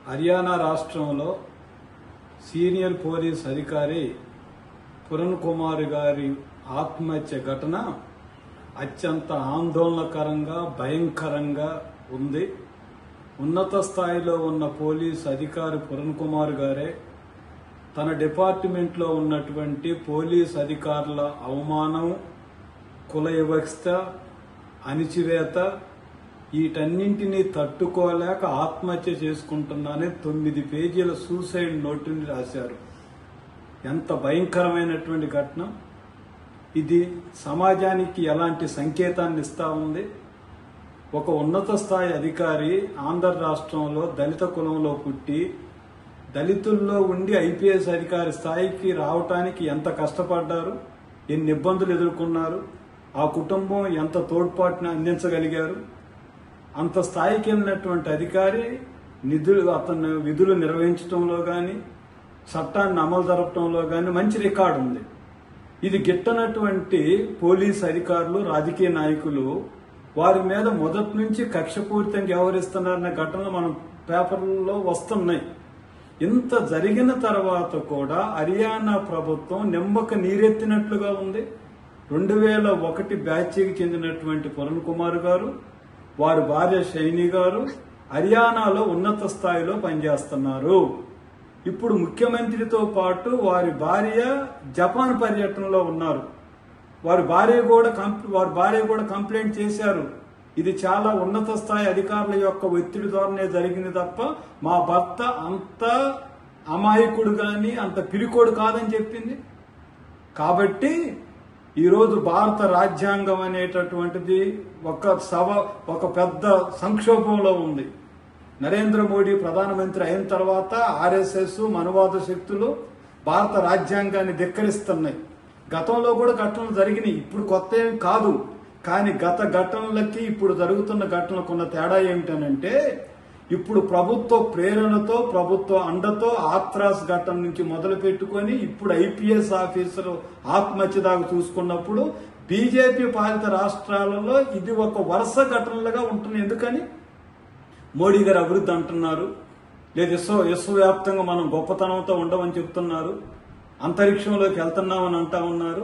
హర్యానా రాష్ట్రంలో senior police అధికారి పురణ్ కుమార్ గారి ఆత్మహత్య ఘటన అత్యంత ఆందోళనకరంగా భయంకరంగా ఉంది. ఉన్నత స్థాయిలో ఉన్న పోలీస్ అధికారి పురణ్ కుమార్ గారే తన డిపార్ట్మెంట్లో ఉన్నటువంటి పోలీస్ అధికారుల అవమానం, కుల వివక్ష, అణిచివేత వీటన్నింటినీ తట్టుకోలేక ఆత్మహత్య చేసుకుంటున్నానని 9 పేజీల సూసైడ్ నోటుని రాశారు. ఎంత భయంకరమైనటువంటి ఘటన ఇది! సమాజానికి ఎలాంటి సంకేతాన్ని ఇస్తా ఉంది? ఒక ఉన్నత స్థాయి అధికారి ఆంధ్ర రాష్ట్రంలో దళిత కులంలో పుట్టి దళితుల్లో ఉండి ఐపీఎస్ అధికారి స్థాయికి రావటానికి ఎంత కష్టపడ్డారు, ఎన్ని ఇబ్బందులు ఎదుర్కొన్నారు, ఆ కుటుంబం ఎంత తోడ్పాటును అందించగలిగారు. అంత స్థాయికి వెళ్ళినటువంటి అధికారి అతను విధులు నిర్వహించడంలో కానీ చట్టాన్ని అమలు జరపడంలో కానీ మంచి రికార్డు ఉంది. ఇది గిట్టనటువంటి పోలీస్ అధికారులు, రాజకీయ నాయకులు వారి మీద మొదటి నుంచి కక్షపూరితంగా వ్యవహరిస్తున్నారన్న ఘటనలు మనం పేపర్లలో వస్తున్నాయి. ఇంత జరిగిన తర్వాత కూడా హర్యానా ప్రభుత్వం నిమ్మక నీరెత్తినట్లుగా ఉంది. 2001 బ్యాచ్కి చెందినటువంటి పురణ్ కుమార్ గారు, వారి భార్య షైని గారు హర్యానాలో ఉన్నత స్థాయిలో పనిచేస్తున్నారు. ఇప్పుడు ముఖ్యమంత్రితో పాటు వారి భార్య జపాన్ పర్యటనలో ఉన్నారు. వారి భార్య కూడా కంప్లైంట్ చేశారు. ఇది చాలా ఉన్నత స్థాయి అధికారుల యొక్క ఒత్తిడి ద్వారానే జరిగింది తప్ప మా భర్త అంత అమాయకుడు గాని అంత పిరికోడు కాదని చెప్పింది. కాబట్టి ఈరోజు భారత రాజ్యాంగం అనేటటువంటిది ఒక పెద్ద సంక్షోభంలో ఉంది. నరేంద్ర మోడీ ప్రధానమంత్రి అయిన తర్వాత ఆర్ఎస్ఎస్, మనువాద శక్తులు భారత రాజ్యాంగాన్ని ధిక్కరిస్తున్నాయి. గతంలో కూడా ఘటనలు జరిగినాయి, ఇప్పుడు కొత్త ఏం కాదు. కానీ గత ఘటనలకి ఇప్పుడు జరుగుతున్న ఘటనలకు ఉన్న తేడా ఏమిటనంటే, ఇప్పుడు ప్రభుత్వ ప్రేరణతో, ప్రభుత్వ అండతో ఆత్రాస్ ఘటన నుంచి మొదలు పెట్టుకొని ఇప్పుడు ఐపీఎస్ ఆఫీసర్ ఆత్మహత్య దాకా చూసుకున్నప్పుడు బీజేపీ పాలిత రాష్ట్రాలలో ఇది ఒక వరుస ఘటనలుగా ఉంటుంది. ఎందుకని? మోడీ గారు అభివృద్ధి అంటున్నారు, లేదు విశ్వవ్యాప్తంగా మనం గొప్పతనంతో ఉండమని చెప్తున్నారు, అంతరిక్షంలోకి వెళ్తున్నామని అంటా ఉన్నారు.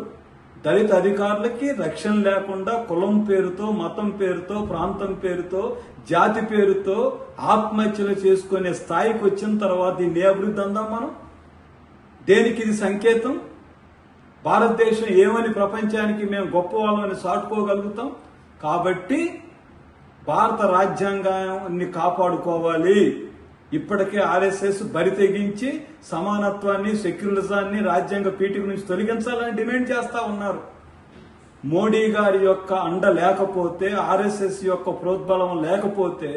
దళిత అధికారులకి రక్షణ లేకుండా కులం పేరుతో, మతం పేరుతో, ప్రాంతం పేరుతో, జాతి పేరుతో ఆత్మహత్యలు చేసుకునే స్థాయికి వచ్చిన తర్వాత దీన్ని అభివృద్ధి అందాం మనం? దేనికి ఇది సంకేతం? భారతదేశం ఏమని ప్రపంచానికి మేము గొప్ప వాళ్ళని చాటుకోగలుగుతాం? కాబట్టి భారత రాజ్యాంగాన్ని కాపాడుకోవాలి. ఇప్పటికే ఆర్ఎస్ఎస్ బరి తెగించి సమానత్వాన్ని, సెక్యులరిజాన్ని రాజ్యాంగ పీఠిక నుంచి తొలగించాలని డిమాండ్ చేస్తా ఉన్నారు. మోడీ గారి యొక్క అండ లేకపోతే, ఆర్ఎస్ఎస్ యొక్క ప్రోద్బలం లేకపోతే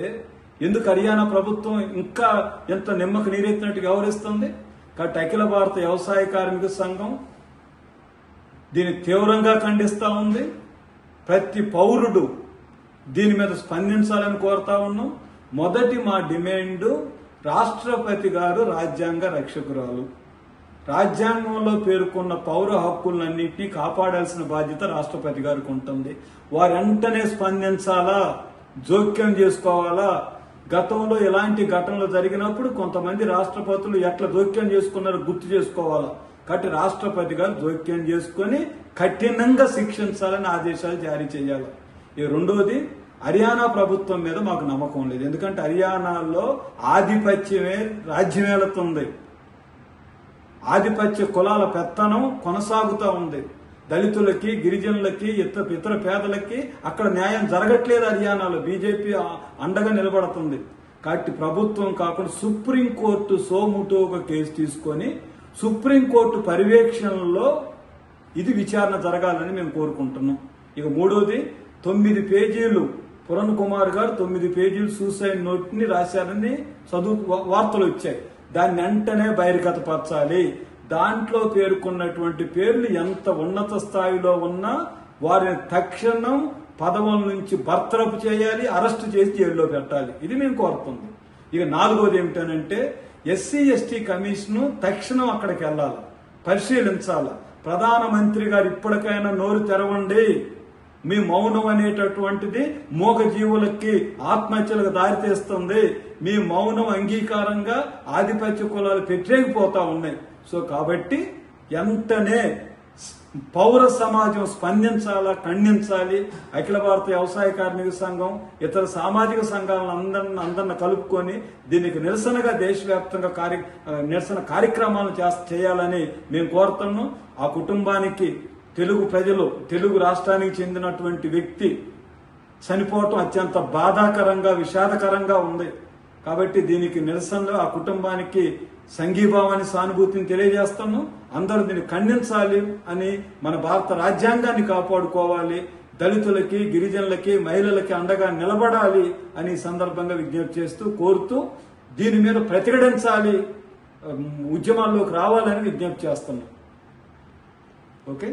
ఎందుకు హర్యానా ప్రభుత్వం ఇంకా ఎంత నిమ్మక నీరెత్తినట్టు వ్యవహరిస్తుంది? కాబట్టి అఖిల భారత వ్యవసాయ కార్మిక సంఘం దీన్ని తీవ్రంగా ఖండిస్తా ఉంది. ప్రతి పౌరుడు దీని మీద స్పందించాలని కోరుతా ఉన్నాం. మొదటి మా డిమాండ్, రాష్ట్రపతి గారు రాజ్యాంగ రక్షకురాలు. రాజ్యాంగంలో పేర్కొన్న పౌర హక్కులన్నింటినీ కాపాడాల్సిన బాధ్యత రాష్ట్రపతి గారికి ఉంటుంది. వారు వెంటనే స్పందించాలా, జోక్యం చేసుకోవాలా. గతంలో ఇలాంటి ఘటనలు జరిగినప్పుడు కొంతమంది రాష్ట్రపతులు ఎట్లా జోక్యం చేసుకున్నారో గుర్తు చేసుకోవాలా. కాబట్టి రాష్ట్రపతి గారు జోక్యం చేసుకుని కఠినంగా శిక్షించాలని ఆదేశాలు జారీ చేయాలి. ఈ రెండోది, హర్యానా ప్రభుత్వం మీద మాకు నమ్మకం లేదు. ఎందుకంటే హర్యానాలో ఆధిపత్యమే రాజ్యమేలుతుంది. ఆధిపత్య కులాల పెత్తనం కొనసాగుతూ ఉంది. దళితులకి, గిరిజనులకి, ఇతర పేదలకి అక్కడ న్యాయం జరగట్లేదు. హర్యానాలో బీజేపీ అండగా నిలబడుతుంది. కాబట్టి ప్రభుత్వం కాకుండా సుప్రీంకోర్టు సోముటోగా కేసు తీసుకొని సుప్రీంకోర్టు పర్యవేక్షణలో ఇది విచారణ జరగాలని మేము కోరుకుంటున్నాం. ఇక మూడోది, 9 పేజీలు పురణ్ కుమార్ గారు 9 పేజీలు సూసైడ్ నోట్ ని రాశారని వార్తలు వచ్చాయి. దాన్ని వెంటనే బహిర్గతపరచాలి. దాంట్లో పేర్కొన్నటువంటి పేర్లు ఎంత ఉన్నత స్థాయిలో ఉన్నా వారిని తక్షణం పదవుల నుంచి బర్తరఫ్ చేయాలి, అరెస్టు చేసి జైల్లో పెట్టాలి. ఇది మేము కోరుతుంది. ఇక నాలుగోది ఏమిటనంటే, ఎస్సీ ఎస్టీ కమిషన్ తక్షణం అక్కడికి వెళ్ళాలి, పరిశీలించాలి. ప్రధానమంత్రి గారు ఇప్పటికైనా నోరు తెరవండి. మీ మౌనం అనేటటువంటిది మూగ జీవులకి ఆత్మహత్యలకు దారితీస్తుంది. మీ మౌనం అంగీకారంగా ఆధిపత్య కులాలు వ్యతిరేకిపోతా ఉన్నాయి. సో కాబట్టి వెంటనే పౌర సమాజం స్పందించాలా, ఖండించాలి. అఖిల భారత వ్యవసాయ కార్మిక సంఘం, ఇతర సామాజిక సంఘాలను అందరిని కలుపుకొని దీనికి నిరసనగా దేశవ్యాప్తంగా నిరసన కార్యక్రమాలను చేయాలని మేము కోరుతున్నాం. ఆ కుటుంబానికి తెలుగు ప్రజలు, తెలుగు రాష్ట్రానికి చెందినటువంటి వ్యక్తి చనిపోవటం అత్యంత బాధాకరంగా, విషాదకరంగా ఉంది. కాబట్టి దీనికి నిరసనలో ఆ కుటుంబానికి సంఘీభావాన్ని, సానుభూతిని తెలియజేస్తున్నాం. అందరూ దీన్ని ఖండించాలి అని, మన భారత రాజ్యాంగాన్ని కాపాడుకోవాలి, దళితులకి, గిరిజనులకి, మహిళలకి అండగా నిలబడాలి అని సందర్భంగా విజ్ఞప్తి చేస్తూ, కోరుతూ దీని మీద ప్రతిఘటించాలి, ఉద్యమాల్లోకి రావాలని విజ్ఞప్తి చేస్తున్నాం. ఓకే.